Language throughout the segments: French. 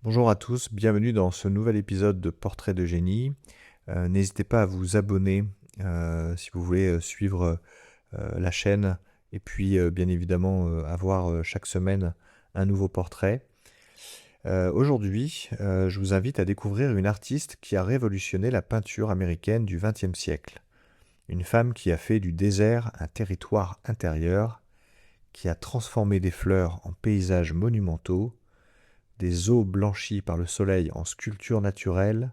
Bonjour à tous, bienvenue dans ce nouvel épisode de Portrait de génie. N'hésitez pas à vous abonner si vous voulez suivre la chaîne et puis bien évidemment avoir chaque semaine un nouveau portrait. Aujourd'hui, je vous invite à découvrir une artiste qui a révolutionné la peinture américaine du XXe siècle. Une femme qui a fait du désert un territoire intérieur, qui a transformé des fleurs en paysages monumentaux, des eaux blanchies par le soleil en sculptures naturelles,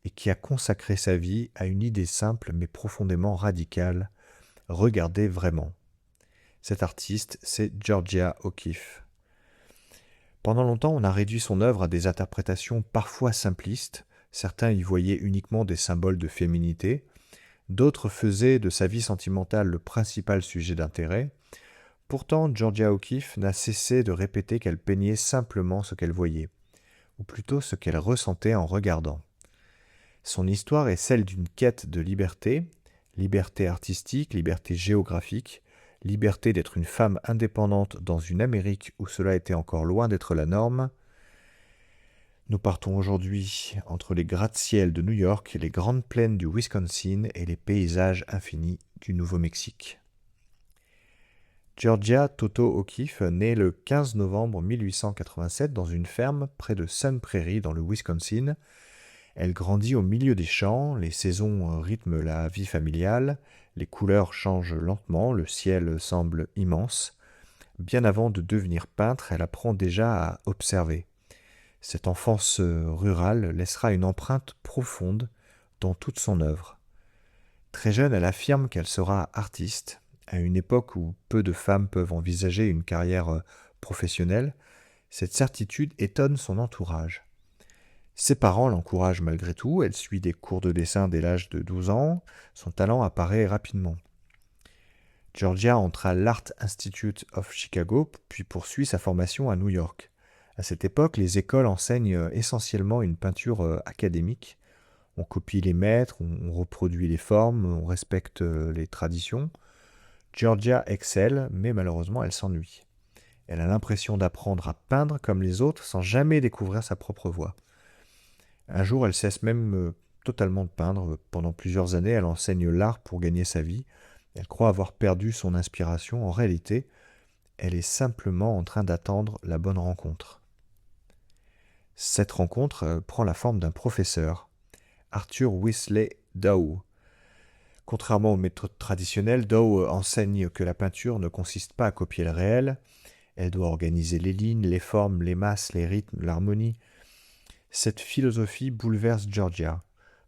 et qui a consacré sa vie à une idée simple mais profondément radicale: regarder vraiment. Cet artiste, c'est Georgia O'Keeffe. Pendant longtemps, on a réduit son œuvre à des interprétations parfois simplistes. Certains y voyaient uniquement des symboles de féminité, d'autres faisaient de sa vie sentimentale le principal sujet d'intérêt. Pourtant, Georgia O'Keeffe n'a cessé de répéter qu'elle peignait simplement ce qu'elle voyait, ou plutôt ce qu'elle ressentait en regardant. Son histoire est celle d'une quête de liberté, liberté artistique, liberté géographique, liberté d'être une femme indépendante dans une Amérique où cela était encore loin d'être la norme. Nous partons aujourd'hui entre les gratte-ciels de New York, les grandes plaines du Wisconsin et les paysages infinis du Nouveau-Mexique. Georgia Toto O'Keeffe naît le 15 novembre 1887 dans une ferme près de Sun Prairie dans le Wisconsin. Elle grandit au milieu des champs, les saisons rythment la vie familiale, les couleurs changent lentement, le ciel semble immense. Bien avant de devenir peintre, elle apprend déjà à observer. Cette enfance rurale laissera une empreinte profonde dans toute son œuvre. Très jeune, elle affirme qu'elle sera artiste, à une époque où peu de femmes peuvent envisager une carrière professionnelle. Cette certitude étonne son entourage. Ses parents l'encouragent malgré tout, elle suit des cours de dessin dès l'âge de 12 ans, son talent apparaît rapidement. Georgia entre à l'Art Institute of Chicago, puis poursuit sa formation à New York. À cette époque, les écoles enseignent essentiellement une peinture académique. On copie les maîtres, on reproduit les formes, on respecte les traditions. Georgia excelle, mais malheureusement elle s'ennuie. Elle a l'impression d'apprendre à peindre comme les autres sans jamais découvrir sa propre voie. Un jour, elle cesse même totalement de peindre. Pendant plusieurs années, elle enseigne l'art pour gagner sa vie. Elle croit avoir perdu son inspiration. En réalité, elle est simplement en train d'attendre la bonne rencontre. Cette rencontre prend la forme d'un professeur, Arthur Wesley Dow. Contrairement aux méthodes traditionnelles, Dow enseigne que la peinture ne consiste pas à copier le réel. Elle doit organiser les lignes, les formes, les masses, les rythmes, l'harmonie. Cette philosophie bouleverse Georgia.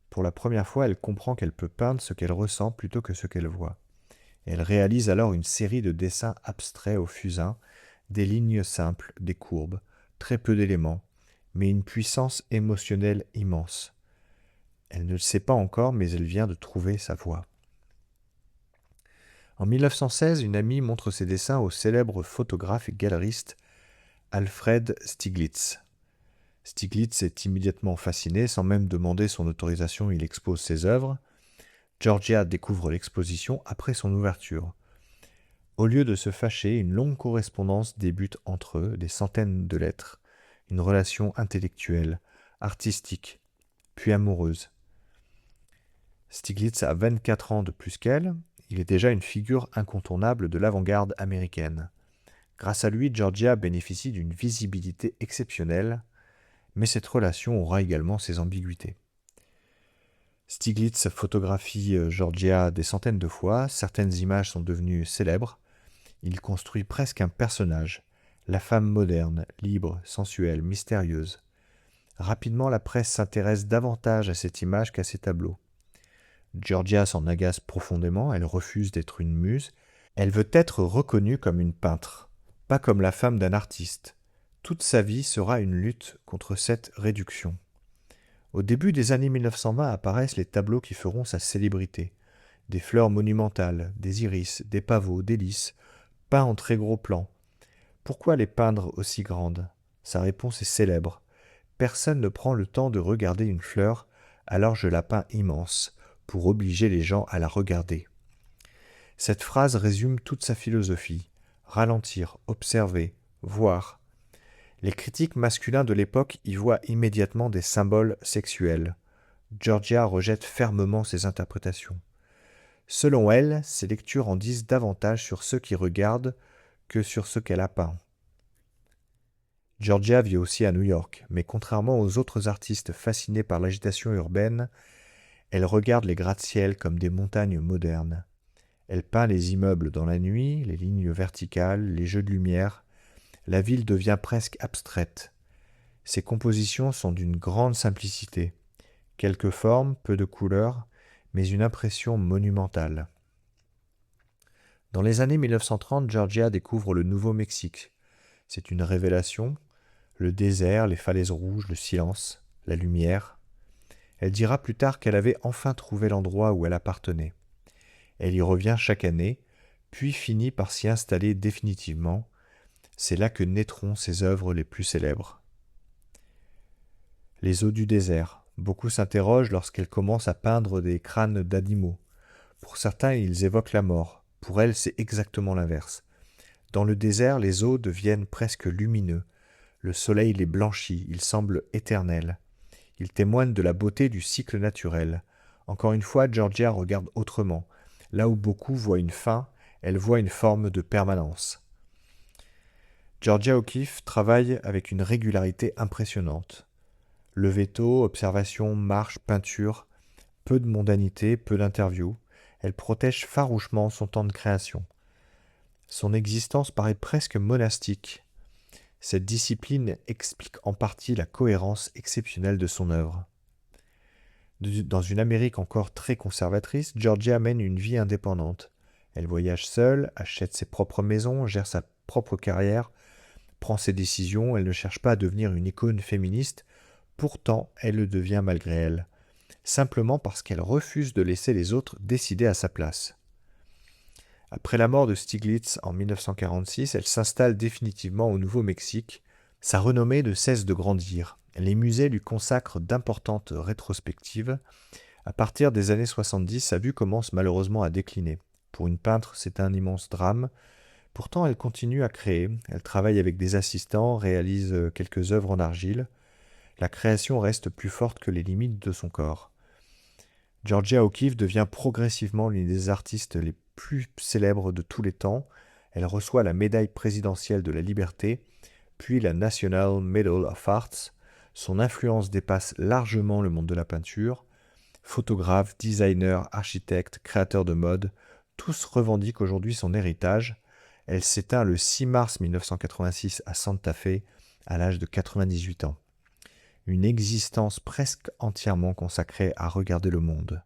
Pour la première fois, elle comprend qu'elle peut peindre ce qu'elle ressent plutôt que ce qu'elle voit. Elle réalise alors une série de dessins abstraits au fusain, des lignes simples, des courbes, très peu d'éléments, mais une puissance émotionnelle immense. Elle ne le sait pas encore, mais elle vient de trouver sa voie. En 1916, une amie montre ses dessins au célèbre photographe et galeriste Alfred Stieglitz. Stieglitz est immédiatement fasciné, sans même demander son autorisation, il expose ses œuvres. Georgia découvre l'exposition après son ouverture. Au lieu de se fâcher, une longue correspondance débute entre eux, des centaines de lettres, une relation intellectuelle, artistique, puis amoureuse. Stieglitz a 24 ans de plus qu'elle, il est déjà une figure incontournable de l'avant-garde américaine. Grâce à lui, Georgia bénéficie d'une visibilité exceptionnelle, mais cette relation aura également ses ambiguïtés. Stieglitz photographie Georgia des centaines de fois, certaines images sont devenues célèbres. Il construit presque un personnage, la femme moderne, libre, sensuelle, mystérieuse. Rapidement, la presse s'intéresse davantage à cette image qu'à ses tableaux. Georgia s'en agace profondément, elle refuse d'être une muse. Elle veut être reconnue comme une peintre, pas comme la femme d'un artiste. Toute sa vie sera une lutte contre cette réduction. Au début des années 1920 apparaissent les tableaux qui feront sa célébrité. Des fleurs monumentales, des iris, des pavots, des lys, peints en très gros plans. Pourquoi les peindre aussi grandes? Sa réponse est célèbre. Personne ne prend le temps de regarder une fleur, alors je la peins immense, pour obliger les gens à la regarder. Cette phrase résume toute sa philosophie. Ralentir, observer, voir. Les critiques masculins de l'époque y voient immédiatement des symboles sexuels. Georgia rejette fermement ces interprétations. Selon elle, ces lectures en disent davantage sur ceux qui regardent que sur ce qu'elle a peint. Georgia vit aussi à New York, mais contrairement aux autres artistes fascinés par l'agitation urbaine, elle regarde les gratte-ciel comme des montagnes modernes. Elle peint les immeubles dans la nuit, les lignes verticales, les jeux de lumière. La ville devient presque abstraite. Ses compositions sont d'une grande simplicité. Quelques formes, peu de couleurs, mais une impression monumentale. Dans les années 1930, Georgia découvre le Nouveau-Mexique. C'est une révélation. Le désert, les falaises rouges, le silence, la lumière. Elle dira plus tard qu'elle avait enfin trouvé l'endroit où elle appartenait. Elle y revient chaque année, puis finit par s'y installer définitivement. C'est là que naîtront ses œuvres les plus célèbres. Les eaux du désert. Beaucoup s'interrogent lorsqu'elle commence à peindre des crânes d'animaux. Pour certains, ils évoquent la mort. Pour elle, c'est exactement l'inverse. Dans le désert, les eaux deviennent presque lumineux. Le soleil les blanchit, ils semblent éternels. Ils témoignent de la beauté du cycle naturel. Encore une fois, Georgia regarde autrement. Là où beaucoup voient une fin, elle voit une forme de permanence. Georgia O'Keeffe travaille avec une régularité impressionnante. Lever tôt, observation, marche, peinture, peu de mondanité, peu d'interviews. Elle protège farouchement son temps de création. Son existence paraît presque monastique. Cette discipline explique en partie la cohérence exceptionnelle de son œuvre. Dans une Amérique encore très conservatrice, Georgia mène une vie indépendante. Elle voyage seule, achète ses propres maisons, gère sa propre carrière, prend ses décisions, elle ne cherche pas à devenir une icône féministe, pourtant elle le devient malgré elle, simplement parce qu'elle refuse de laisser les autres décider à sa place. Après la mort de Stiglitz en 1946, elle s'installe définitivement au Nouveau-Mexique. Sa renommée ne cesse de grandir. Les musées lui consacrent d'importantes rétrospectives. À partir des années 70, sa vue commence malheureusement à décliner. Pour une peintre, c'est un immense drame. Pourtant, elle continue à créer. Elle travaille avec des assistants, réalise quelques œuvres en argile. La création reste plus forte que les limites de son corps. Georgia O'Keeffe devient progressivement l'une des artistes les plus célèbres de tous les temps. Elle reçoit la médaille présidentielle de la liberté, puis la National Medal of Arts. Son influence dépasse largement le monde de la peinture. Photographes, designers, architectes, créateurs de mode, tous revendiquent aujourd'hui son héritage. Elle s'éteint le 6 mars 1986 à Santa Fe, à l'âge de 98 ans. Une existence presque entièrement consacrée à regarder le monde.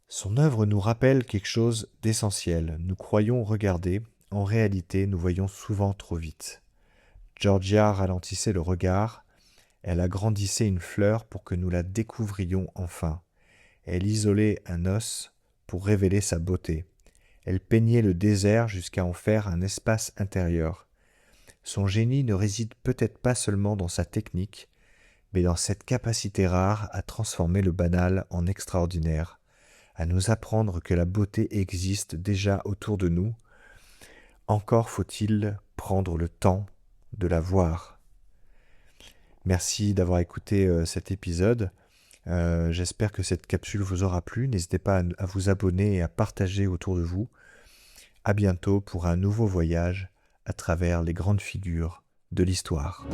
Son œuvre nous rappelle quelque chose d'essentiel. Nous croyons regarder, en réalité nous voyons souvent trop vite. Georgia ralentissait le regard, elle agrandissait une fleur pour que nous la découvrions enfin. Elle isolait un os pour révéler sa beauté. Elle peignait le désert jusqu'à en faire un espace intérieur. Son génie ne réside peut-être pas seulement dans sa technique, mais dans cette capacité rare à transformer le banal en extraordinaire, à nous apprendre que la beauté existe déjà autour de nous. Encore faut-il prendre le temps de la voir. Merci d'avoir écouté cet épisode. J'espère que cette capsule vous aura plu. N'hésitez pas à vous abonner et à partager autour de vous. À bientôt pour un nouveau voyage à travers les grandes figures de l'histoire.